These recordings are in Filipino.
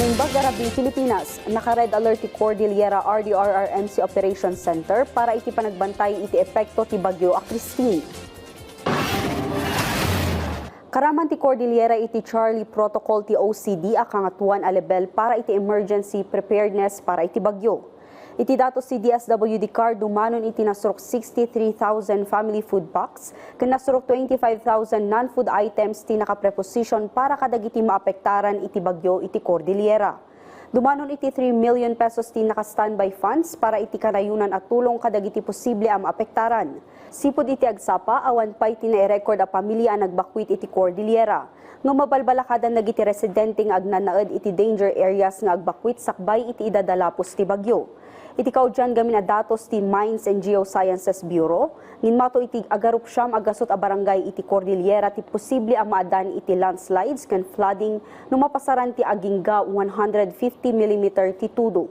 Nimbag Arabing Pilipinas, naka-red alert ti Cordillera RDRRMC Operations Center para iti panagbantay iti epekto ti Bagyo a Christine. Karaman ti Cordillera iti Charlie Protocol ti OCD a kangatuan a level para iti emergency preparedness para iti bagyo. Iti datos si DSWD card dumanon iti nasurok 63,000 family food packs ken nasurok 25,000 non-food items ti nakapreposition para kadagiti maapektaran iti bagyo iti Cordillera. Dumanon iti 3 million pesos ti naka-standby funds para iti kanayunan at tulong kadagiti posible ang maapektaran. Sipod iti agsapa awan pay ti na-record a pamilya ang nagbakwit iti Cordillera. Nga mabalbalakadan nagiti residenteng agnanaed iti danger areas nga agbakwit sakbay iti idadalapos ti bagyo. Iti kaudyan gamin a datos ti Mines and Geosciences Bureau, nginmato iti agarup siyam agasot a barangay iti Cordillera ti posible ang maadan iti landslides ken flooding no mapasaran ti agingga 150 mm ti tudo.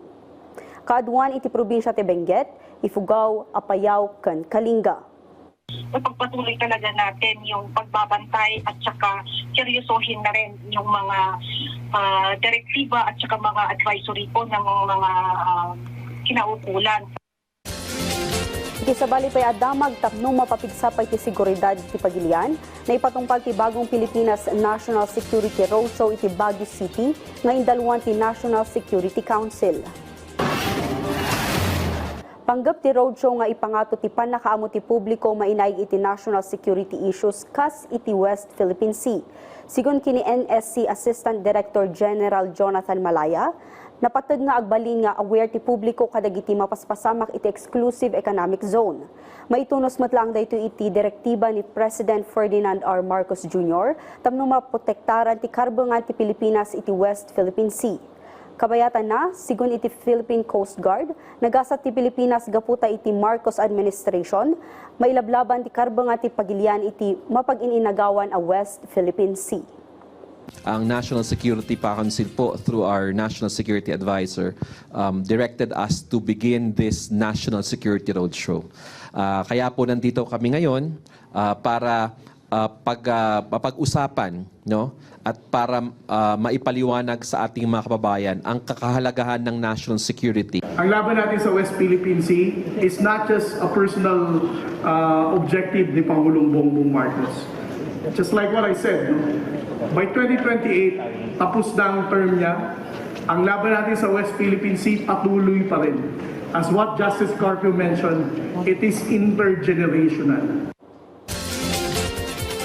Kaadwan iti probinsya ti Benguet, Ifugao, Apayao ken Kalinga. Pagpatuloy talaga natin yung pagbabantay at saka seryosohin na rin yung mga direktiba at saka mga advisory po ng mga kinaukulan. Iti sabali pay adamag tapno mapapigsa pa iti seguridad ti Pagilian na ipatungpal ti bagong Pilipinas National Security Roadshow iti Baguio City nga indaluan ti National Security Council. Panggap ti roadshow nga ipangato ti panakaamo ti publiko mainay iti national security issues kas iti West Philippine Sea. Sigun kini NSC Assistant Director General Jonathan Malaya, napatag nga agbalin nga aware ti publiko kadagiti mapaspasamak iti exclusive economic zone. Maitunos matlang dayto iti direktiba ni President Ferdinand R. Marcos Jr. tapno maprotektaran ti karbongan ti Pilipinas iti West Philippine Sea. Kabayatan na, sigun iti Philippine Coast Guard, nagasat ti Pilipinas gaputa iti Marcos Administration, mailablaban ti karbongan ti Pagilian iti mapag-ininagawan a West Philippine Sea. Ang National Security Council po through our National Security Advisor directed us to begin this National Security Roadshow. Kaya po nandito kami ngayon para mapag-usapan, no? At para maipaliwanag sa ating mga kababayan ang kakahalagahan ng national security. Ang laban natin sa West Philippine Sea is not just a personal objective ni Pangulong Bongbong Marcos. Just like what I said, no? By 2028, tapos na ang term niya, ang laban natin sa West Philippine Sea patuloy pa rin. As what Justice Carpio mentioned, it is intergenerational.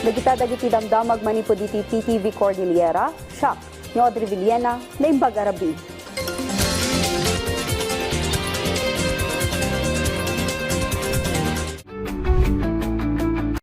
Nagitadagiti damdamag manipod iti TTV Cordillera, siya, ni Audrey Villena, Nimbag Arabing.